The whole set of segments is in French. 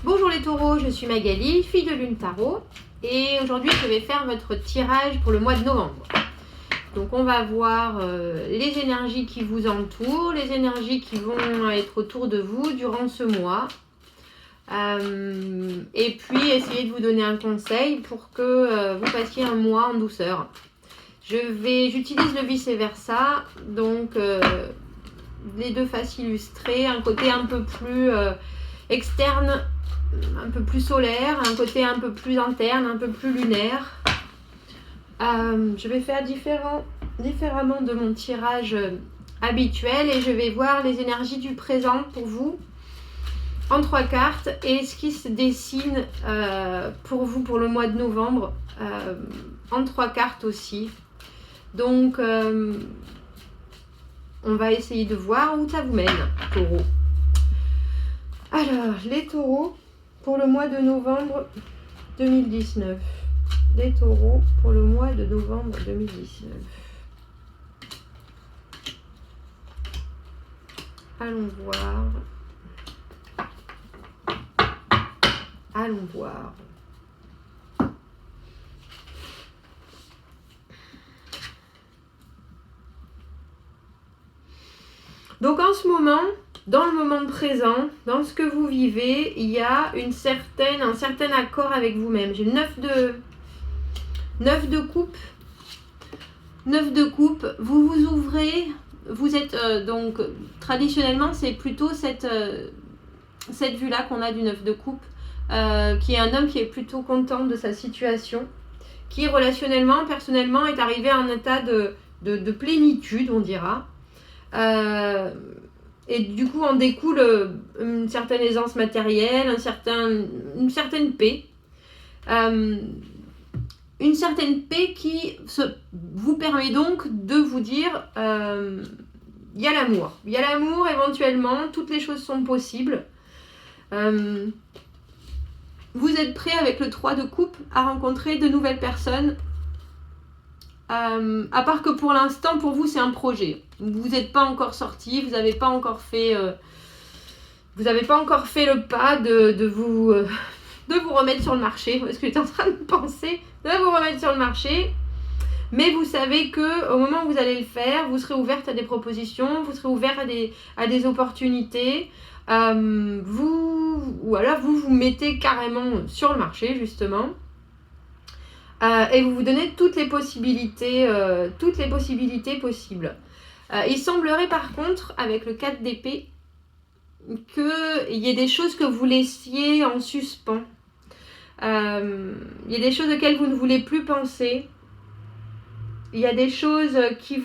Bonjour les taureaux, je suis Magali, fille de Lune Tarot. Et aujourd'hui, je vais faire votre tirage pour le mois de novembre. Donc on va voir les énergies qui vous entourent, les énergies qui vont être autour de vous durant ce mois. Et puis essayer de vous donner un conseil pour que vous passiez un mois en douceur. J'utilise le vice-versa, donc les deux faces illustrées, un côté un peu plus externe, un peu plus solaire, un côté un peu plus interne, un peu plus lunaire. Je vais faire différemment de mon tirage habituel et je vais voir les énergies du présent pour vous en 3 cartes et ce qui se dessine pour vous pour le mois de novembre en 3 cartes aussi. Donc on va essayer de voir où ça vous mène, taureau. Alors, les taureaux pour le mois de novembre 2019. Les taureaux pour le mois de novembre 2019. Allons voir. Allons voir. Donc en ce moment, dans le moment présent, dans ce que vous vivez, il y a un certain accord avec vous-même. J'ai 9 de coupe. 9 de coupe, vous vous ouvrez, vous êtes donc traditionnellement c'est plutôt cette vue-là qu'on a du 9 de coupe, qui est un homme qui est plutôt content de sa situation, qui relationnellement, personnellement est arrivé à un état de plénitude, on dira. Et du coup en découle une certaine aisance matérielle, une certaine paix. Une certaine paix qui vous permet donc de vous dire il y a l'amour. Il y a l'amour éventuellement, toutes les choses sont possibles. Vous êtes prêt avec le 3 de coupe à rencontrer de nouvelles personnes. À part que pour l'instant, pour vous, c'est un projet. Vous n'êtes pas encore sorti, vous n'avez pas encore fait le pas de vous remettre sur le marché. Est-ce que j'étais en train de penser de vous remettre sur le marché? Mais vous savez que au moment où vous allez le faire, vous serez ouverte à des propositions, vous serez ouvert à des opportunités. Ou alors vous mettez carrément sur le marché justement. Et vous vous donnez toutes les possibilités possibles. Il semblerait par contre, avec le 4 d'épée, qu'il y ait des choses que vous laissiez en suspens. Il y a des choses auxquelles vous ne voulez plus penser. Il y a des choses qui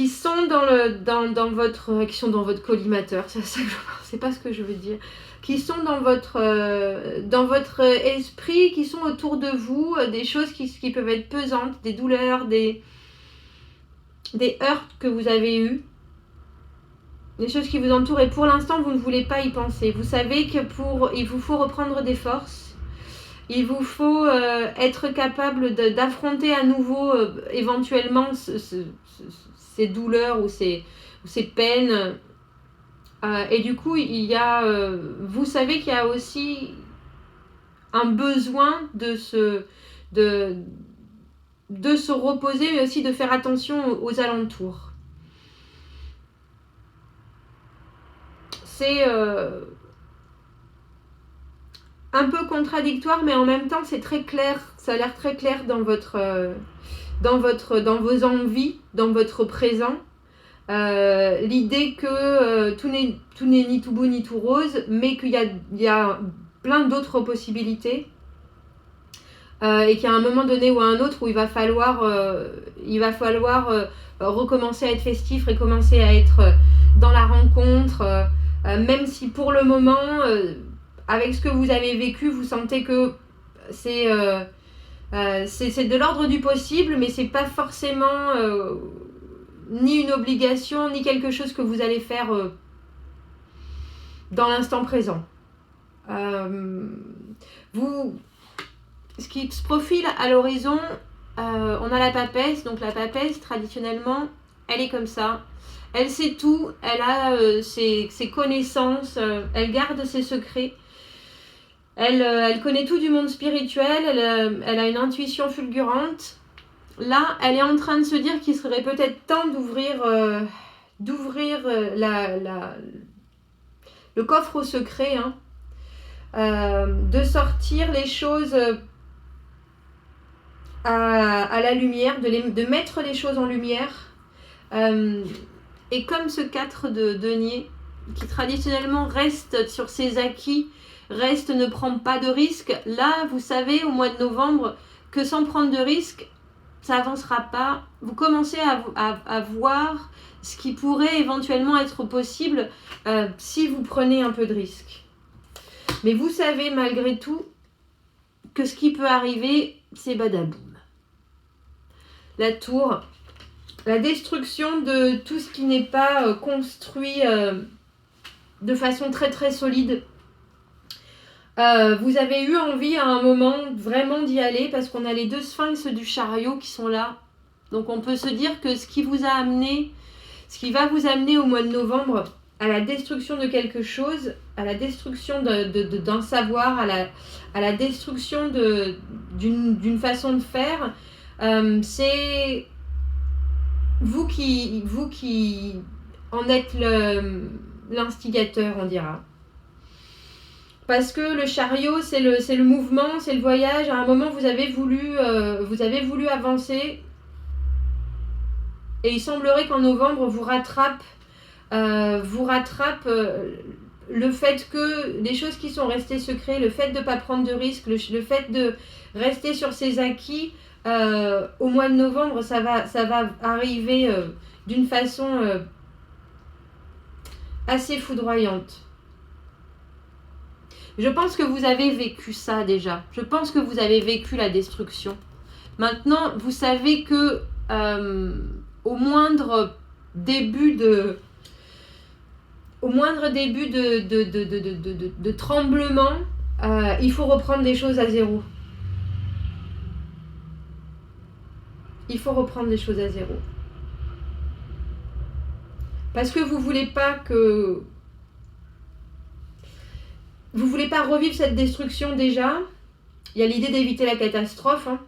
sont dans votre collimateur. C'est pas ce que je veux dire. Qui sont dans votre esprit, qui sont autour de vous, des choses qui peuvent être pesantes, des douleurs, des heurts que vous avez eus, des choses qui vous entourent et pour l'instant vous ne voulez pas y penser. Vous savez que il vous faut reprendre des forces, il vous faut être capable d'affronter à nouveau éventuellement ces douleurs ou ces peines. Et du coup, vous savez qu'il y a aussi un besoin de se reposer, mais aussi de faire attention aux alentours. C'est un peu contradictoire, mais en même temps, c'est très clair. Ça a l'air très clair dans vos envies, dans votre présent. L'idée que tout n'est ni tout beau ni tout rose, mais qu'il y a plein d'autres possibilités et qu'il y a un moment donné ou à un autre où il va falloir recommencer à être festif, recommencer à être dans la rencontre, même si pour le moment, avec ce que vous avez vécu, vous sentez que c'est de l'ordre du possible, mais c'est pas forcément ni une obligation, ni quelque chose que vous allez faire dans l'instant présent. Ce qui se profile à l'horizon, on a la papesse. Donc la papesse, traditionnellement, elle est comme ça. Elle sait tout, elle a ses connaissances, elle garde ses secrets. Elle connaît tout du monde spirituel, elle a une intuition fulgurante. Là, elle est en train de se dire qu'il serait peut-être temps d'ouvrir le coffre au secret, hein. De sortir les choses à la lumière, de mettre les choses en lumière. Et comme ce 4 de denier, qui traditionnellement reste sur ses acquis, ne prend pas de risques, là, vous savez, au mois de novembre, que sans prendre de risques, ça n'avancera pas. Vous commencez à voir ce qui pourrait éventuellement être possible si vous prenez un peu de risques. Mais vous savez malgré tout que ce qui peut arriver, c'est badaboum. La tour, la destruction de tout ce qui n'est pas construit de façon très très solide. Vous avez eu envie à un moment vraiment d'y aller parce qu'on a les 2 sphinx du chariot qui sont là. Donc on peut se dire que ce qui va vous amener au mois de novembre à la destruction de quelque chose, à la destruction d'un savoir, à la destruction d'une façon de faire, c'est vous qui en êtes l'instigateur, on dira. Parce que le chariot, c'est le mouvement, c'est le voyage. À un moment, vous avez voulu avancer. Et il semblerait qu'en novembre, vous rattrape le fait que les choses qui sont restées secrètes, le fait de ne pas prendre de risques, le fait de rester sur ses acquis, au mois de novembre, ça va arriver d'une façon assez foudroyante. Je pense que vous avez vécu ça déjà. Je pense que vous avez vécu la destruction. Maintenant, vous savez que au moindre début de tremblement, il faut reprendre des choses à zéro. Il faut reprendre des choses à zéro. Parce que vous voulez pas revivre cette destruction déjà. Il y a l'idée d'éviter la catastrophe. Hein.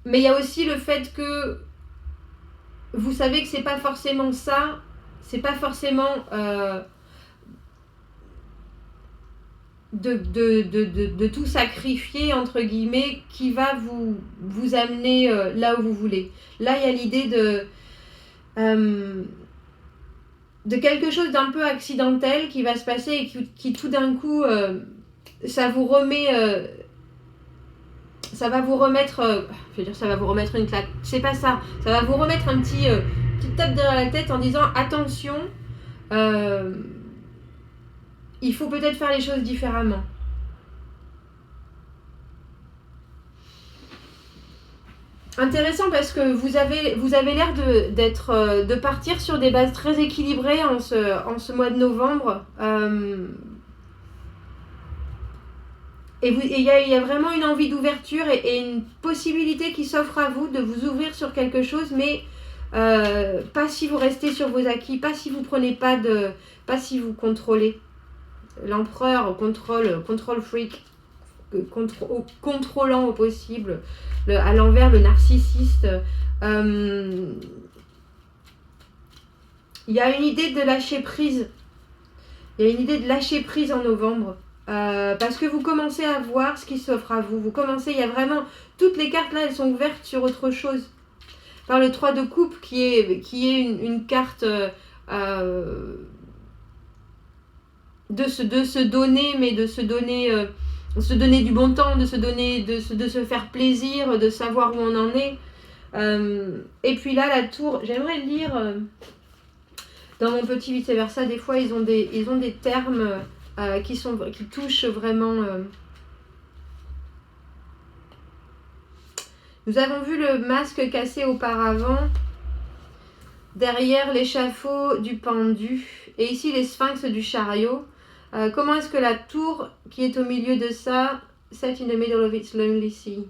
Mais il y a aussi le fait que vous savez que c'est pas forcément ça. C'est pas forcément de tout sacrifier, entre guillemets, qui va vous amener là où vous voulez. Là, il y a l'idée de quelque chose d'un peu accidentel qui va se passer et qui tout d'un coup, ça vous remet... ça va vous remettre... ça va vous remettre une claque. C'est pas ça. Ça va vous remettre un petite tape derrière la tête en disant attention, il faut peut-être faire les choses différemment. Intéressant parce que vous avez l'air de partir sur des bases très équilibrées en ce mois de novembre. Et il y a vraiment une envie d'ouverture et une possibilité qui s'offre à vous de vous ouvrir sur quelque chose, mais pas si vous restez sur vos acquis, pas si vous prenez pas si vous contrôlez. L'empereur contrôle freak, contrôlant au possible, à l'envers le narcissiste. Il y a une idée de lâcher prise. Il y a une idée de lâcher prise en novembre. Parce que vous commencez à voir ce qui s'offre à vous. Il y a vraiment... Toutes les cartes là, elles sont ouvertes sur autre chose. Par le 3 de coupe qui est une carte de se donner, mais de se donner du bon temps, de se faire plaisir, de savoir où on en est. Et puis là, la tour, j'aimerais lire dans mon petit vice versa, des fois ils ont des termes qui touchent vraiment. Nous avons vu le masque cassé auparavant, derrière l'échafaud du pendu, et ici les sphinx du chariot. Comment est-ce que la tour qui est au milieu de ça, set in the middle of its lonely sea?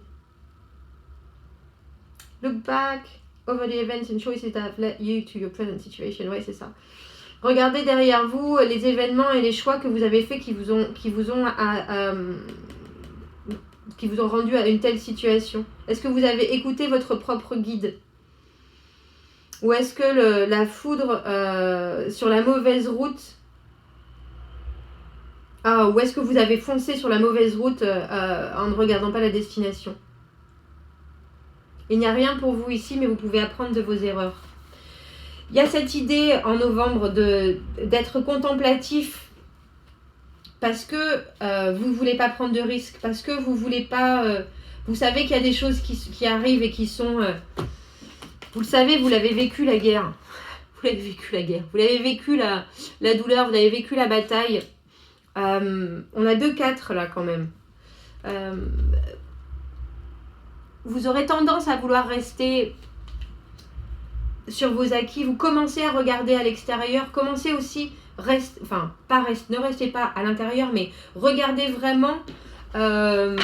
Look back, over the events and choices that have led you to your present situation. Ouais, c'est ça. Regardez derrière vous les événements et les choix que vous avez faits qui vous ont rendu à une telle situation. Est-ce que vous avez écouté votre propre guide? Ou est-ce que la foudre sur la mauvaise route... Ah, ou est-ce que vous avez foncé sur la mauvaise route en ne regardant pas la destination? Il n'y a rien pour vous ici, mais vous pouvez apprendre de vos erreurs. Il y a cette idée en novembre d'être contemplatif parce que vous ne voulez pas prendre de risques, parce que vous voulez pas... vous savez qu'il y a des choses qui arrivent et qui sont... vous le savez, vous l'avez vécu la guerre. Vous l'avez vécu la guerre. Vous l'avez vécu la douleur, vous avez vécu la bataille. On a 2-4 là quand même. Vous aurez tendance à vouloir rester sur vos acquis. Vous commencez à regarder à l'extérieur. Commencez aussi, ne restez pas à l'intérieur, mais regardez vraiment. Je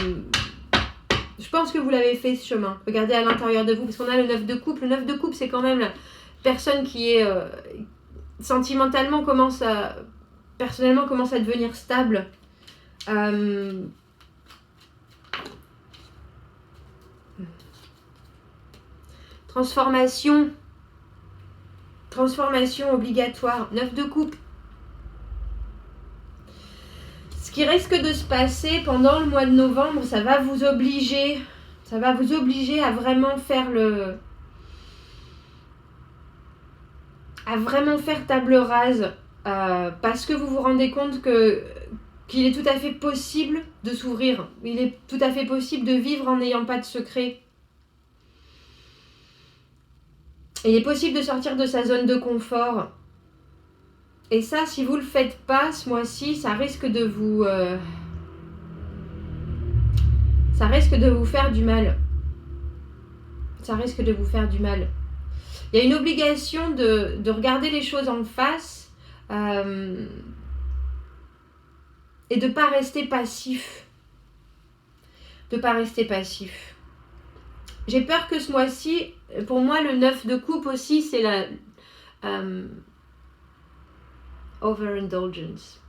pense que vous l'avez fait ce chemin. Regardez à l'intérieur de vous, parce qu'on a le 9 de coupe. Le 9 de coupe, c'est quand même la personne qui est sentimentalement personnellement commence à devenir stable. Transformation obligatoire. 9 de coupe. Ce qui risque de se passer pendant le mois de novembre, ça va vous obliger à vraiment faire table rase, parce que vous vous rendez compte qu'il est tout à fait possible de s'ouvrir. Il est tout à fait possible de vivre en n'ayant pas de secret. Il est possible de sortir de sa zone de confort. Et ça, si vous ne le faites pas ce mois-ci, ça risque de vous faire du mal. Ça risque de vous faire du mal. Il y a une obligation de regarder les choses en face et de ne pas rester passif. J'ai peur que ce mois-ci, pour moi, le 9 de coupe aussi, c'est la overindulgence.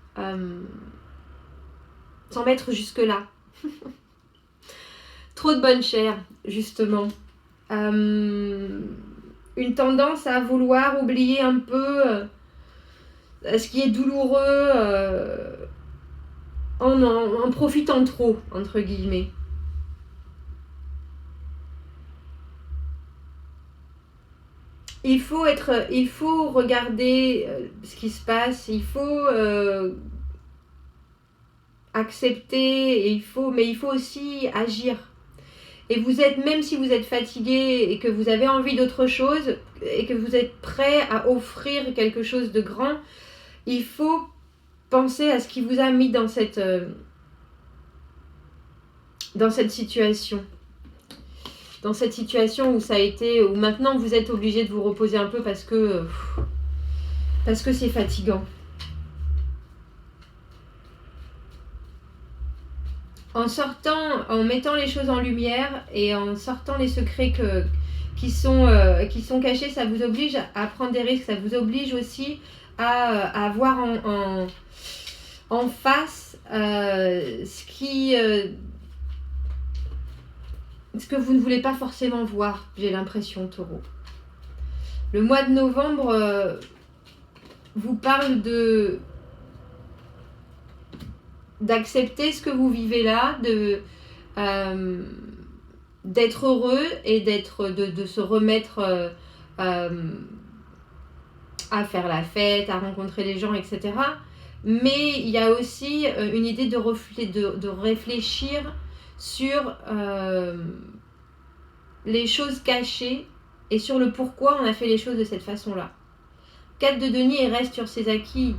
Sans mettre jusque-là. Trop de bonne chair, justement. Une tendance à vouloir oublier un peu ce qui est douloureux en profitant trop, entre guillemets. Il faut regarder ce qui se passe, il faut accepter, mais il faut aussi agir. Et même si vous êtes fatigué et que vous avez envie d'autre chose et que vous êtes prêt à offrir quelque chose de grand, il faut penser à ce qui vous a mis dans cette situation. Dans cette situation où où maintenant vous êtes obligé de vous reposer un peu parce que c'est fatigant. En mettant les choses en lumière et en sortant les secrets qui sont cachés, ça vous oblige à prendre des risques, ça vous oblige aussi à voir en face ce que vous ne voulez pas forcément voir, j'ai l'impression, Taureau. Le mois de novembre vous parle d'accepter ce que vous vivez là, d'être heureux et de se remettre à faire la fête, à rencontrer les gens, etc. Mais il y a aussi une idée de réfléchir sur les choses cachées et sur le pourquoi on a fait les choses de cette façon-là. 4 de denier, il reste sur ses acquis.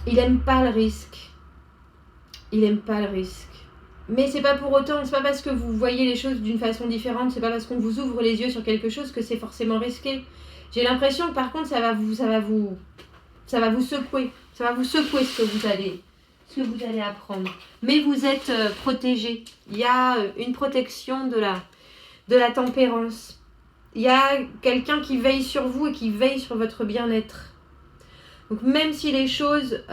Il aime pas le risque. Mais c'est pas pour autant, c'est pas parce que vous voyez les choses d'une façon différente, c'est pas parce qu'on vous ouvre les yeux sur quelque chose que c'est forcément risqué. J'ai l'impression que par contre ça va vous secouer. Ça va vous secouer ce que vous allez apprendre. Mais vous êtes protégé. Il y a une protection de de la tempérance. Il y a quelqu'un qui veille sur vous et qui veille sur votre bien-être. Donc même si les choses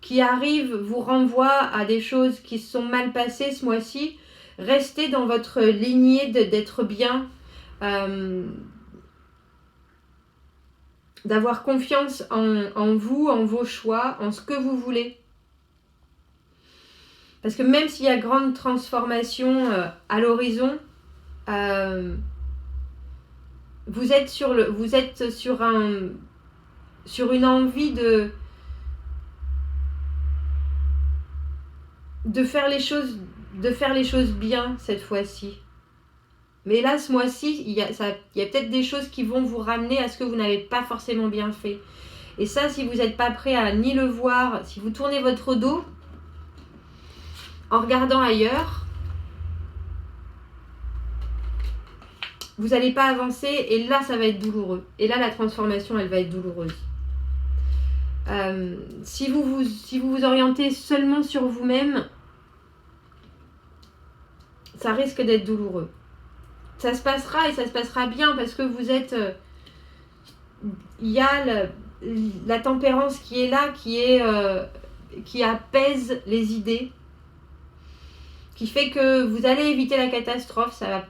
qui arrivent vous renvoient à des choses qui se sont mal passées ce mois-ci, restez dans votre lignée d'être bien, d'avoir confiance en vous, en vos choix, en ce que vous voulez. Parce que même s'il y a grande transformation à l'horizon, vous êtes sur une envie de faire les choses bien cette fois-ci. Mais là, ce mois-ci, il y a peut-être des choses qui vont vous ramener à ce que vous n'avez pas forcément bien fait. Et ça, si vous n'êtes pas prêt à ni le voir, si vous tournez votre dos en regardant ailleurs, vous n'allez pas avancer et là, ça va être douloureux. Et là, la transformation, elle va être douloureuse. Si vous vous orientez seulement sur vous-même, ça risque d'être douloureux. Ça se passera et ça se passera bien parce que vous êtes... Il y a la tempérance qui est là, qui apaise les idées, qui fait que vous allez éviter la catastrophe. Ça va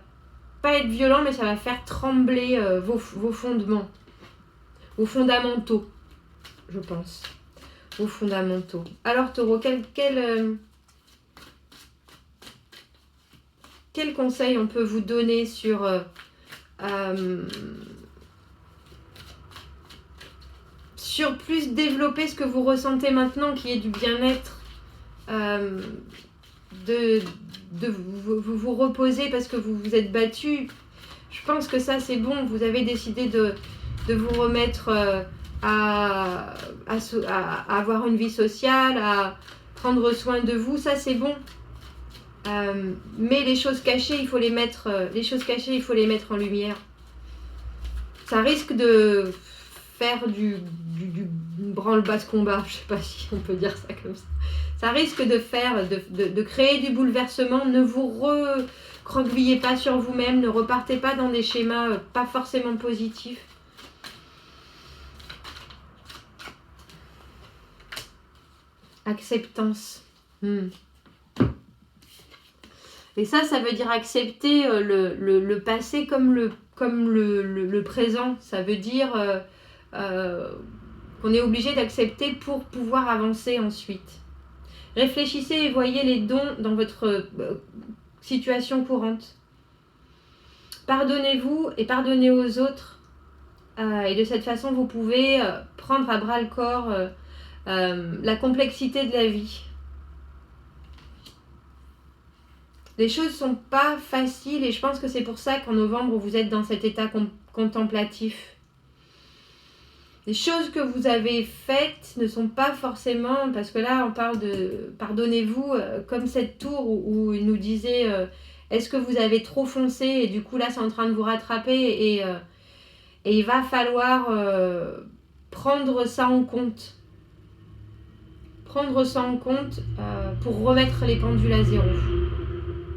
pas être violent, mais ça va faire trembler vos fondements, vos fondamentaux, je pense. Vos fondamentaux. Alors Taureau, quel conseil on peut vous donner sur plus développer ce que vous ressentez maintenant, qui est du bien-être, de vous reposer parce que vous vous êtes battu. Je pense que ça c'est bon, vous avez décidé de vous remettre à avoir une vie sociale, à prendre soin de vous, ça c'est bon. Mais les choses cachées, il faut les mettre en lumière. Ça risque de faire du branle-bas combat, je sais pas si on peut dire ça comme ça. Ça risque de créer du bouleversement. Ne vous recroquevillez pas sur vous-même, ne repartez pas dans des schémas pas forcément positifs. Acceptance. Et ça veut dire accepter le passé comme le présent. Ça veut dire qu'on est obligé d'accepter pour pouvoir avancer ensuite. Réfléchissez et voyez les dons dans votre situation courante. Pardonnez-vous et pardonnez aux autres. Et de cette façon, vous pouvez prendre à bras le corps la complexité de la vie. Les choses sont pas faciles et je pense que c'est pour ça qu'en novembre, vous êtes dans cet état contemplatif. Les choses que vous avez faites ne sont pas forcément... Parce que là, on parle de pardonnez-vous, comme cette tour où il nous disait est-ce que vous avez trop foncé et du coup là, c'est en train de vous rattraper et il va falloir prendre ça en compte. Prendre ça en compte pour remettre les pendules à zéro.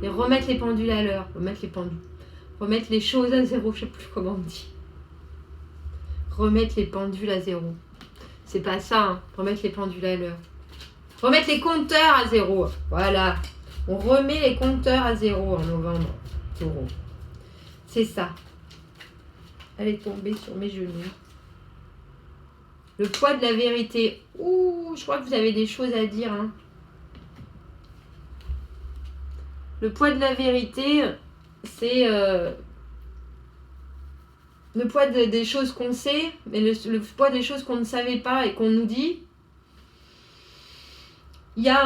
Et remettre les pendules à l'heure. Remettre les choses à zéro, je sais plus comment on dit. Remettre les pendules à zéro. C'est pas ça, hein. Remettre les pendules à l'heure. Remettre les compteurs à zéro. Voilà. On remet les compteurs à zéro en novembre. Taureau. C'est ça. Elle est tombée sur mes genoux. Le poids de la vérité. Ouh, je crois que vous avez des choses à dire, hein. Le poids de la vérité, c'est le poids des choses qu'on sait, mais le poids des choses qu'on ne savait pas et qu'on nous dit. Il y a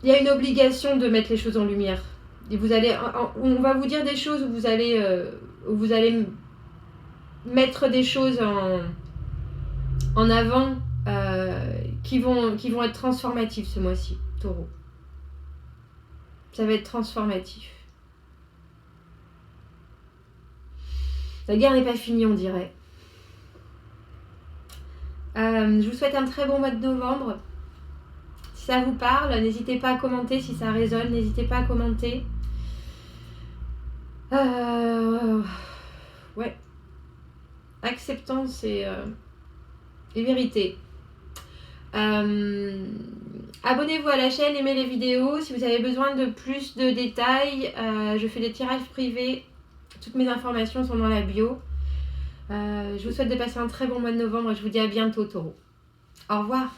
une obligation de mettre les choses en lumière. Et on va vous dire des choses où vous allez mettre des choses en avant qui vont être transformatives ce mois-ci, Taureau. Ça va être transformatif. La guerre n'est pas finie, on dirait. Je vous souhaite un très bon mois de novembre. Si ça vous parle, n'hésitez pas à commenter si ça résonne. N'hésitez pas à commenter. Ouais. Acceptance et vérité. Abonnez-vous à la chaîne, aimez les vidéos. Si vous avez besoin de plus de détails, je fais des tirages privés. Toutes mes informations sont dans la bio. Je vous souhaite de passer un très bon mois de novembre et je vous dis à bientôt, Taureau. Au revoir.